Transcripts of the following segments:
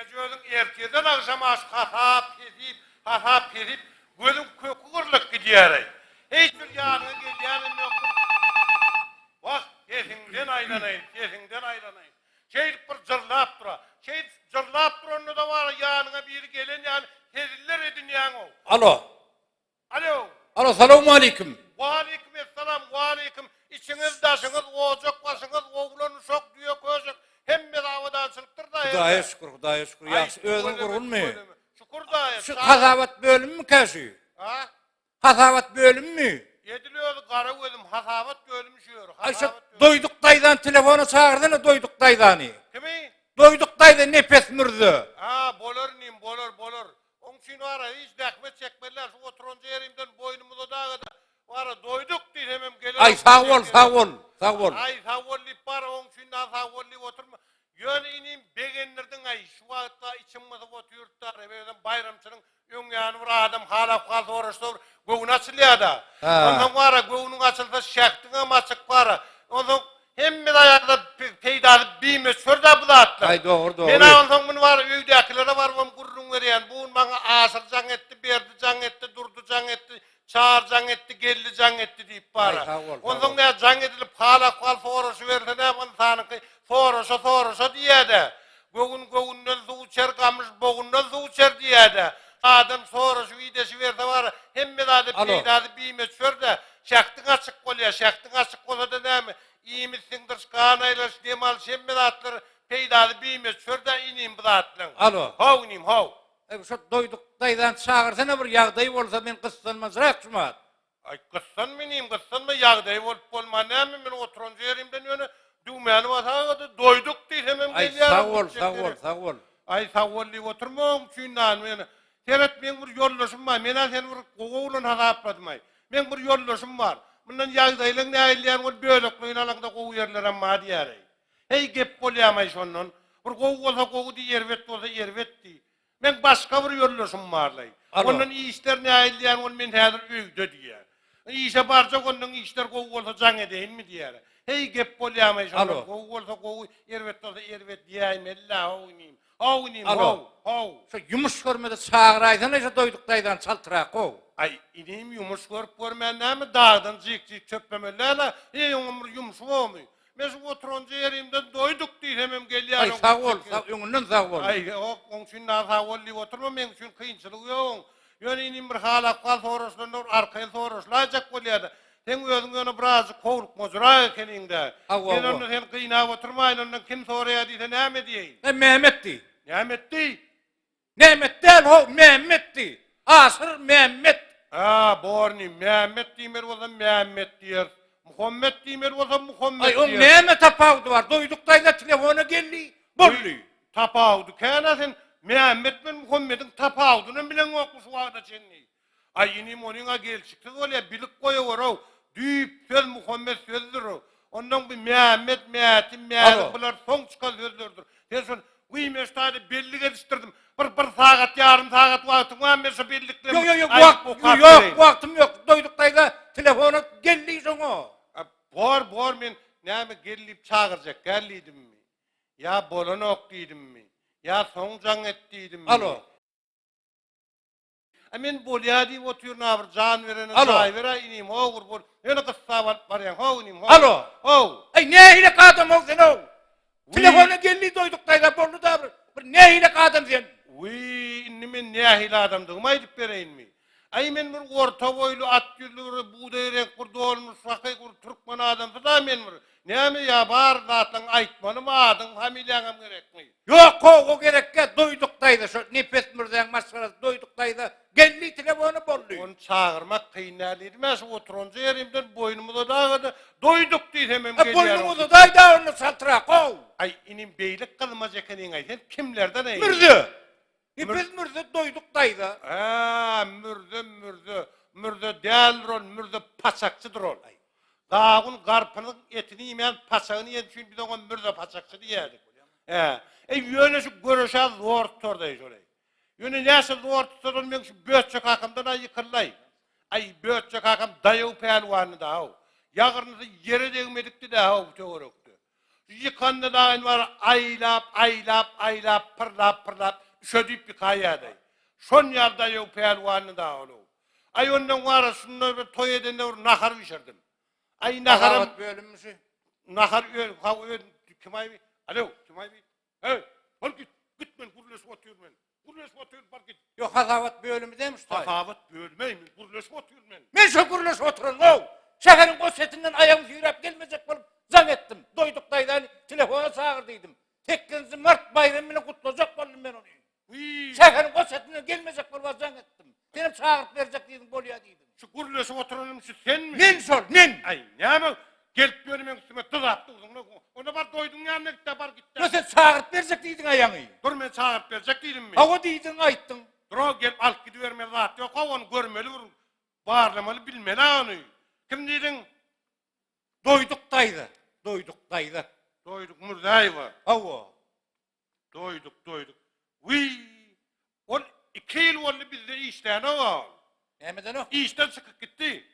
gözün erteden akşama hasap edip, gözün kökü kırılıp gidiyor. Hiçbir yanına gelyanım yok. Bak, sesinden aylanayın. Şeylik bir zırlap dura. Şeylik zırlap duranı da var, yanına biri gelen yani, teziller edin yani o. Alo. Alo, selamun aleyküm. Aleykümselam, aleyküm. İçiniz daşınız, oğuzak basınız, oğlanı sok diyor közük. Hem bedavadançılıktır da. Hudaya şükür. Yaxşı, özün kurgun mu? Şükür da. Şu hasavat bölüm mü käşi? Ha? Hasavat bölüm mü? Yediliyordu, kara gözüm, hasavat bölmüşüyor. Ay şu doyduktaydan telefonu çağırdın doyduktaydan. Kimi? Doyduktaydan nefes mürdü. Ha, bolor. Onun için var ya, hiç dehmet çekmediler. Şu oturunca yerimden boynumuzu dağıdı. Var ya, doyduk değil hemen geliyor. Ay sağ ol. Ay sağ ol lip var, onun için sağ ol lip oturma. Yön ineyim beğendirdin ay. Şu vakitte içimizi otuyorlar. Efendim bayramçının ön yanı var adam hala kaldı orası. Göğün açılıyor da. Ondan var ya, göğünün açıldı şeklin açık var ya. Ondan hem bir ayakta peydalı bir şurada bu da atlar. Ay doğru. Ben ondan bunu var, öydekileri var, bunu gururun veriyen. Bunun bana asır can etti, berdi can etti, durdu can etti, çağır can etti, geldi can etti deyip bana. Ondan ne can edilip hala kal sorusu verdi, ne bunu tanık, sorusu diye de. Göğünden su uçer kalmış, boğundan su uçer diye de. Adam sorusu videsi verdi var, hem bir adı peydalı bir meçhur da, şaktın açık oluyor, da ne mi? İyi misindir, kanayla demal, sen bir atları peydalı bir meçhur da ineyim bu atlan. Hav ineyim, hav. Şu doyduktaydan çağırsana bir yağdayı olsa ben kıssanmaz rakşımat. Ay kıssan mı ineyim, kıssan mı yağdayı olup olma ne mi? Ben oturunca yerimden yönü düğmeni vasağıdı, doyduk değil hemen geliyorum. Ay sağ ol. Ay sağ ol deyip oturmam çünden beni. Seret ben bir yoldaşım var, ben seni bir koğuğunun hasapladım ay. Ben bir yoldaşım var. Bundan yağdayla ne aylayan ol böylekliğin alanda koğu yerlere ma diyerey. Hey gep bolyamayı sonun. Bir koğu olsa koğu diye yervet olsa yervet diye. Ben başka bir yoldaşım varlay. Onun iyi işler ne aylayan ol men hazır öyde diye. İşe barcak onun işler koğu olsa can edeyin mi diye. Hey gep bolyamayı sonun. Koğu olsa koğu yervet olsa yervet diyeyim. Allah oynayayım. Hav. Şu yumuş görmede çağıraydan işte doyduktaydan çaltıra kov. Ay ineyim yumuş görüp görmeyen ne mi dağdan cik çöpmemelerle ömür yumuş olmuyor. Ben şu oturunca yerimden doyduk değil hemen geliyor. Ay sağ ol, önünden sağ ol. Ay onun için sağ ol diye oturma benim için kıyınçılık yok. Yani ineyim bir hala kal soruslanır arkaya soruslayacak oluyor. Sen özün onu birazcık kovuruk mozura kendinde. Ben onu sen kıyına oturmayın ondan kim soruya diyse ne mi diyeyim? Mehmet'ti. Mehmet değil. Mehmet değil o Mehmet'ti. Asır Mehmet. Borni Mehmet dimer olsa Mehmet diyer. Muhammed dimer olsa Muhammed diyer. Ay o Mehmet tapavdu var. Doyduktayda telefona geldi. Bollu. Tapavdu. Kana sen Mehmet ben Muhammed'in tapavdunu bilen okmuş vardı senin. Ay inim onunla gel çıktı öyle bilik koyuyor o. Düyüp söz Muhammed sözdür o. Ondan bir Mehmet bunlar son çıkan sözdürdür. Sen Kıymeştahı belli geliştirdim. Bir saat, yarım saat vaktim var mı? Yok, vaktim yok. Doyduktayda telefonu geldiydin o. Bor men ne mi gelip çağıracak, gelliydim mi? Ya bolunu okdiydim mi? Ya soncan ettiydim mi? Men bolya deyip oturuyor ne yapır? Can verene, say vere ineyim, hoğur bol. Öyle kıssa var ya, hoğ ineyim, hoğ. Ay ne hile kadın oldun o? Telefonu geldi doyduktayda bollu da ne hile kadın sen? Men ne hile adamdığımı aydıp vereyim mi? Ay men bir orta boylu at yüzlü buğday renk kurdu olmuş fakir kurdu Türkmen adamsa da men bir. Ne mi ya bar zatlan aytmanı mı adın hamilyanım gerek mi? Yok o gerek ya doyduktayda şu nefes mürden maskarası doyduktayda geldi telefonu bollu. Onu çağırmak kıyınlarlıydı. Ben şu oturunca yerimden boynumu da dağıdı. Doyduk değil hemen geliyorum. Boynumu da dağıdı onu saltıra kov. Ay inim beylik kılmaz ekenin ay sen kimlerden ay? Mürdü. Nefes mürdü doyduktayda. Mürdü değildir ol, mürdü paçakçıdır ol. Dağın karpının etini yemeyen paçağını yedi çünkü bir de on mürdü paçakçı diyedik. Yöne şu görüşe zor tutordayız orayı. Yöne nasıl zor tutordayız ben şu böçek hakkımdan ay yıkırlayım. Ay böçek hakkım dayı pehlivanı da hav. Yağırınızı yere değmedikti de hav teoruktu. Yıkandı dağın var aylap, pırlap, şödüp bir kayaday. Son yerde yok pelvanı da oğlu. Ay ondan var şunu bir toy edende nahar pişirdim. Ay naharım, Hasavat bölünmüşü. nahar kim ay? Alo, kim ay? Hey, fark git ben kurleşip oturuyorum ben. Kurleşip oturuyorum fark git. Yok hasavat bölümü demiş. Sahavat bölmeyim, kurleşip oturuyorum ben. Ben şu kuruluş oturun o. Şehrin kosetinden ayağım yürüyüp gelmeyecek olup zan ettim. Doyduktaydan telefona çağırdıydım. Tekkinci Mart bayramını kutlayacak oldum ben onu. Şehrin kosetinden gelmeyecek olup zan ettim. Benim çağırıp verecek dedim, bolya dedim. Şu kurleşip oturanım şu sen mi? Nin sor, nin. Ay ne yapayım? Gelip benim üstüme tuz attı uzun. Ona var doydun yanına git de var git de. Ya sen çağırıp verecek deydin ayağını. Dur ben çağırıp verecek değilim mi? Ha o deydin, ayttın. Dur o gelip alıp gidiverme zaten yok. Onu görmeli vurun. Bağırlamalı bilmeli onu. Kim dedin? Doyduktaydı. Doyduktaydı. Doyduk Murda'yı var. Ha o. Doyduk. Vıy. On 2 yıl oldu bizde işten o. Emeden o. İşten çıkıp gitti.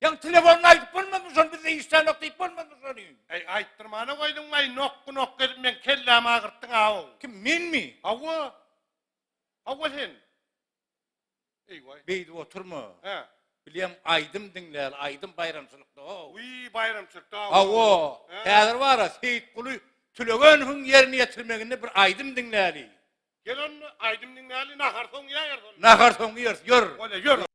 Yan telefonunu aytıp bulmadın son bize işten yok deyip bulmadın son. Ay ayttırmana koydun vay nokku edip ben kellemi ağırttın ha o. Kim, min mi? Hava. Hava sen. Ey vay. Beydi oturma. He. Bileyim aydım dinler, aydım bayramçılıkta o. Vıy bayram çıktı ha. Ha o. He. Hazır var ya Seyit Kulu Tülögön'ün yerini getirmeginde bir aydım dinleri. Gel onu aydım dinle nahar son ya yardım. Nahar sonu yer, yor. Öyle yürü.